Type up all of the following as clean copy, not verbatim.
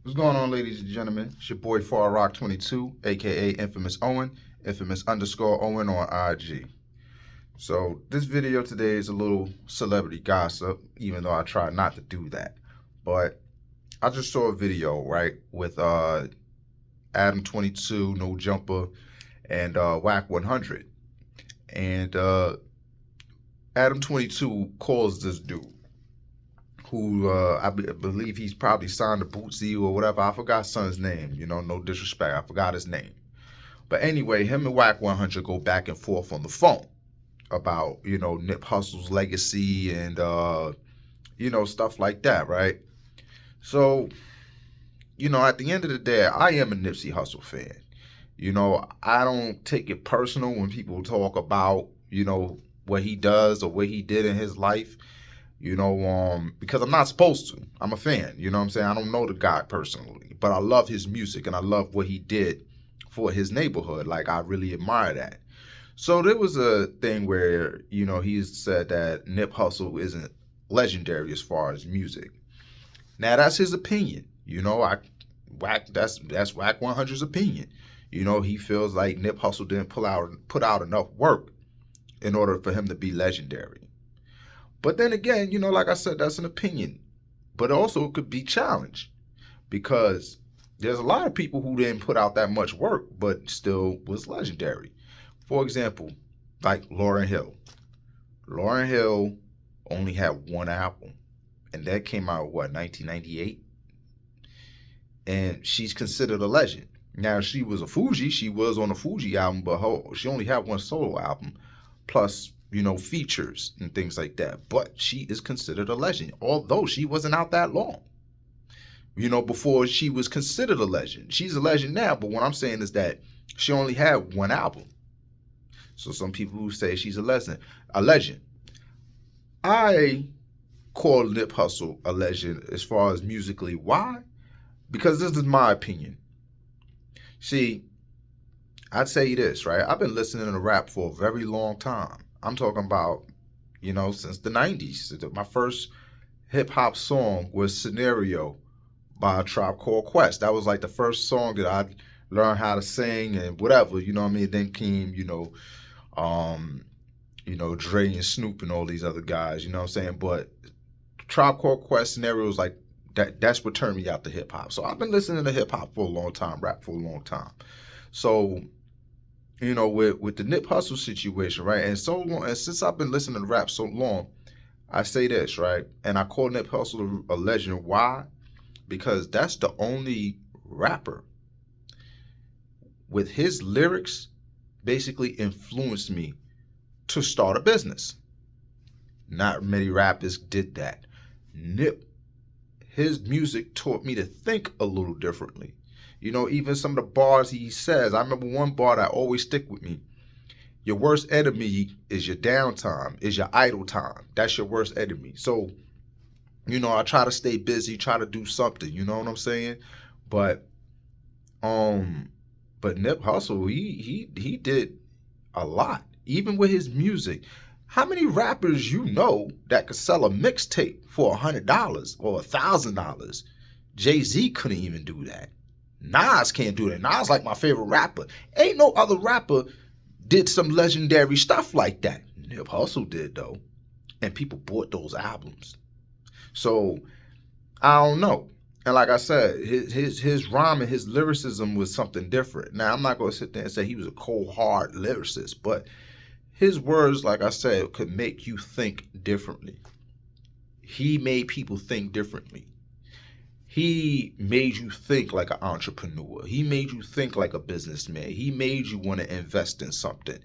What's going on, ladies and gentlemen? It's your boy Far Rock 22, aka Infamous Owen, infamous underscore Owen on IG. So this video today is a little celebrity gossip, even though I try not to do that. But I just saw a video, right, with Adam 22, No Jumper, and Wack 100. And Adam 22 calls this dude, who believe he's probably signed to Bootsy or whatever. I forgot son's name. No disrespect. I forgot his name. But anyway, him and Wack 100 go back and forth on the phone about Nip Hussle's legacy and stuff like that, right? So at the end of the day, I am a Nipsey Hussle fan. I don't take it personal when people talk about what he does or what he did in his life. Because I'm not supposed to. I'm a fan, you know what I'm saying? I don't know the guy personally, but I love his music and I love what he did for his neighborhood. Like, I really admire that. So there was a thing where, he said that Nip Hussle isn't legendary as far as music. Now, that's his opinion. That's Wack 100's opinion. He feels like Nip Hussle didn't put out enough work in order for him to be legendary. But then again, like I said, that's an opinion. But also it could be challenged because there's a lot of people who didn't put out that much work but still was legendary. For example, like Lauryn Hill. Lauryn Hill only had one album, and that came out, 1998? And she's considered a legend. Now, she was on a Fuji album, but she only had one solo album, plus features and things like that. But she is considered a legend, although she wasn't out that long. Before she was considered a legend. She's a legend now, but what I'm saying is that she only had one album. So some people who say she's a legend. I call Nip Hussle a legend as far as musically. Why? Because this is my opinion. See, I'd say this, right? I've been listening to rap for a very long time. I'm talking about, since the 90s. My first hip hop song was Scenario by Tribe Called Quest. That was like the first song that I learned how to sing and whatever, you know what I mean? Then came, Dre and Snoop and all these other guys, you know what I'm saying? But Tribe Called Quest, Scenario was like, that's what turned me out to hip hop. So I've been listening to hip hop for a long time, rap for a long time. So with the Nip Hussle situation, right? And so long, and since I've been listening to rap so long, I say this, right? And I call Nip Hussle a legend. Why? Because that's the only rapper with his lyrics basically influenced me to start a business. Not many rappers did that. Nip, his music taught me to think a little differently. Even some of the bars he says. I remember one bar that always stick with me. Your worst enemy is your downtime, is your idle time. That's your worst enemy. So, I try to stay busy, try to do something, you know what I'm saying? But Nip Hussle, he did a lot, even with his music. How many rappers that could sell a mixtape for $100 or $1,000? Jay-Z couldn't even do that. Nas can't do that. Nas like my favorite rapper. Ain't no other rapper did some legendary stuff like that. Nip Hussle did, though. And people bought those albums. So, I don't know. And like I said, his rhyme and his lyricism was something different. Now, I'm not going to sit there and say he was a cold, hard lyricist, but his words, like I said, could make you think differently. He made people think differently. He made you think like an entrepreneur. He made you think like a businessman. He made you want to invest in something.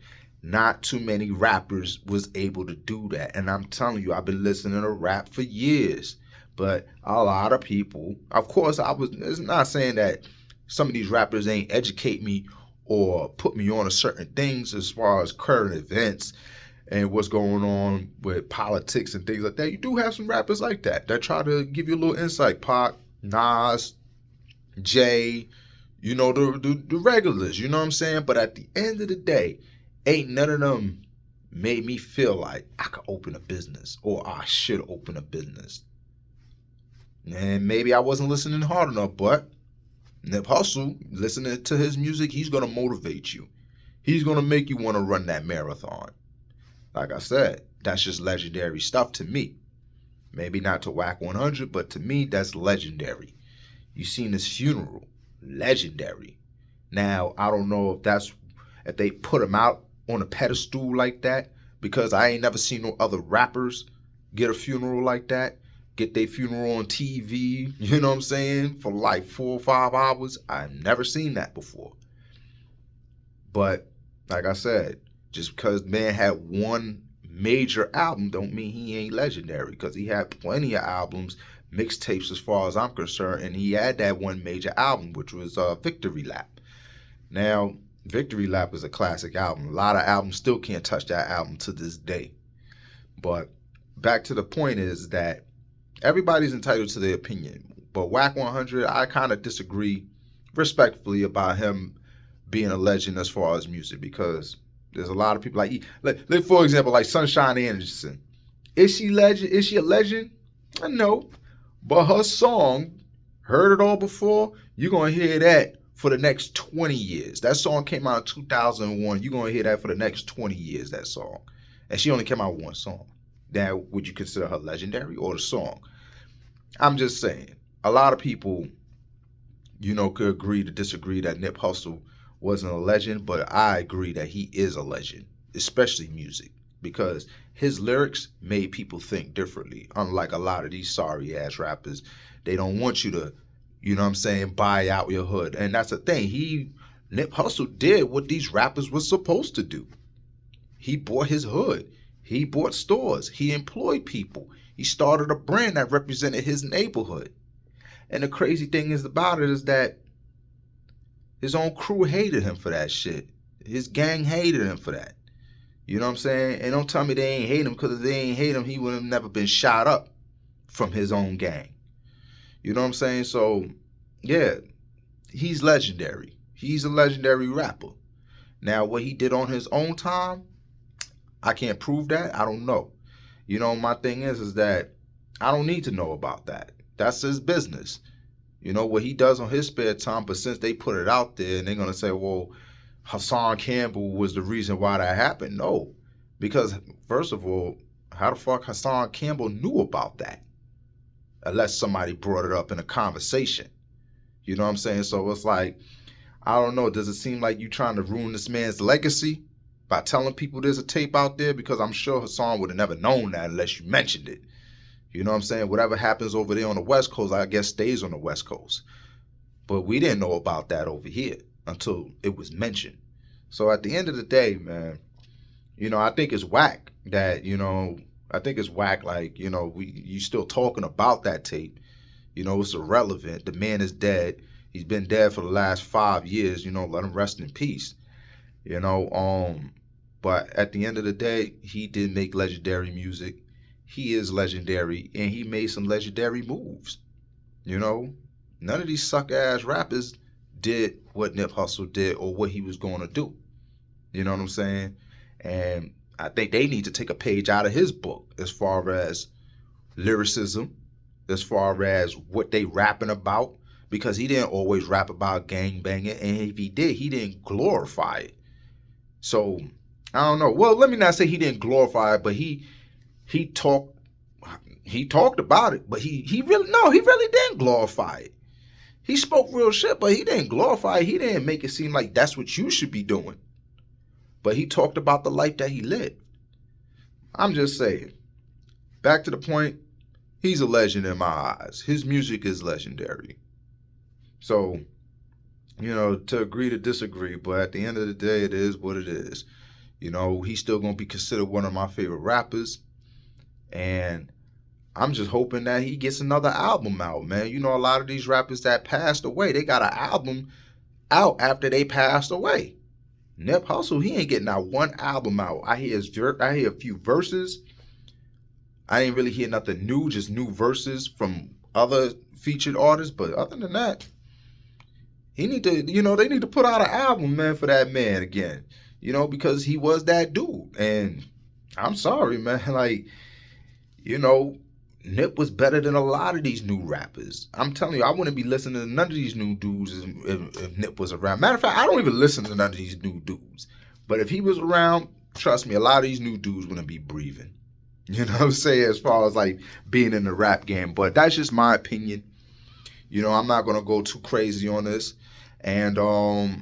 Not too many rappers was able to do that. And I'm telling you, I've been listening to rap for years. But a lot of people, of course, it's not saying that some of these rappers ain't educate me or put me on to certain things as far as current events and what's going on with politics and things like that. You do have some rappers like that try to give you a little insight. Pac, Nas, Jay, the regulars, you know what I'm saying? But at the end of the day, ain't none of them made me feel like I could open a business or I should open a business. And maybe I wasn't listening hard enough, but Nip Hussle, listening to his music, he's gonna motivate you. He's gonna make you want to run that marathon. Like I said, that's just legendary stuff to me. Maybe not to Wack 100, but to me, that's legendary. You seen his funeral, legendary. Now, I don't know if they put him out on a pedestal like that, because I ain't never seen no other rappers get a funeral like that, get their funeral on TV, you know what I'm saying, for like 4 or 5 hours. I've never seen that before. But like I said, just because man had one major album don't mean he ain't legendary, because he had plenty of albums, mixtapes as far as I'm concerned, and he had that one major album, which was Victory Lap. Now, Victory Lap is a classic album. A lot of albums still can't touch that album to this day. But back to the point is that everybody's entitled to their opinion. But Wack 100, I kind of disagree respectfully about him being a legend as far as music, because there's a lot of people like for example, like Sunshine Anderson. Is she legend? Is she a legend? No. But her song, Heard It All Before, you're going to hear that for the next 20 years. That song came out in 2001. You're going to hear that for the next 20 years, that song. And she only came out with one song. Now, would you consider her legendary or the song? I'm just saying, a lot of people, could agree to disagree that Nip Hussle wasn't a legend, but I agree that he is a legend, especially music, because his lyrics made people think differently. Unlike a lot of these sorry ass rappers, they don't want you to, buy out your hood. And that's the thing. Nip Hussle did what these rappers were supposed to do. He bought his hood. He bought stores. He employed people. He started a brand that represented his neighborhood. And the crazy thing about it is that his own crew hated him for that shit. His gang hated him for that. You know what I'm saying? And don't tell me they ain't hate him, because if they ain't hate him, he would have never been shot up from his own gang. You know what I'm saying? So, yeah, he's legendary. He's a legendary rapper. Now, what he did on his own time, I can't prove that. I don't know. My thing is that I don't need to know about that. That's his business. What he does on his spare time, but since they put it out there and they're going to say, well, Hassan Campbell was the reason why that happened. No, because first of all, how the fuck Hassan Campbell knew about that? Unless somebody brought it up in a conversation. You know what I'm saying? So it's like, I don't know. Does it seem like you trying to ruin this man's legacy by telling people there's a tape out there? Because I'm sure Hassan would have never known that unless you mentioned it. You know what I'm saying? Whatever happens over there on the West Coast, I guess stays on the West Coast. But we didn't know about that over here until it was mentioned. So at the end of the day, man, I think it's whack that, like, you still talking about that tape. It's irrelevant. The man is dead. He's been dead for the last 5 years. Let him rest in peace. But at the end of the day, he did make legendary music. He is legendary, and he made some legendary moves. None of these suck-ass rappers did what Nip Hussle did or what he was going to do. You know what I'm saying? And I think they need to take a page out of his book as far as lyricism, as far as what they rapping about, because he didn't always rap about gang banging, and if he did, he didn't glorify it. So, I don't know. Well, let me not say he didn't glorify it, but he talked about it, but he really didn't glorify it. He spoke real shit, but he didn't glorify it. He didn't make it seem like that's what you should be doing. But he talked about the life that he lived. I'm just saying, back to the point, he's a legend in my eyes. His music is legendary. So, to agree to disagree, but at the end of the day, it is what it is. He's still going to be considered one of my favorite rappers. And I'm just hoping that he gets another album out, man. A lot of these rappers that passed away, they got an album out after they passed away. Nip Hussle, he ain't getting out one album out. I hear a few verses. I didn't really hear nothing new, just new verses from other featured artists. But other than that, they need to put out an album, man, for that man again. Because he was that dude. And I'm sorry, man. Like, Nip was better than a lot of these new rappers. I'm telling you, I wouldn't be listening to none of these new dudes if Nip was around. Matter of fact, I don't even listen to none of these new dudes. But if he was around, trust me, a lot of these new dudes wouldn't be breathing. You know what I'm saying? As far as like being in the rap game. But that's just my opinion. You know, I'm not gonna go too crazy on this. And I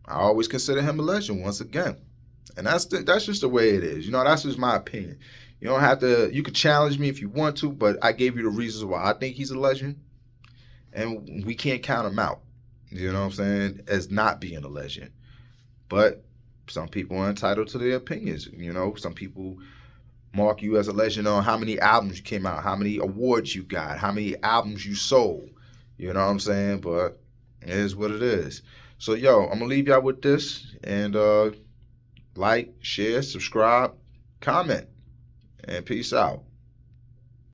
always consider him a legend once again. And that's just the way it is. You know, that's just my opinion. You don't have to, you can challenge me if you want to, but I gave you the reasons why I think he's a legend. And we can't count him out. You know what I'm saying? As not being a legend. But some people are entitled to their opinions. You know, some people mark you as a legend on how many albums you came out, how many awards you got, how many albums you sold. You know what I'm saying? But it is what it is. So, yo, I'm going to leave y'all with this. And like, share, subscribe, comment. And peace out.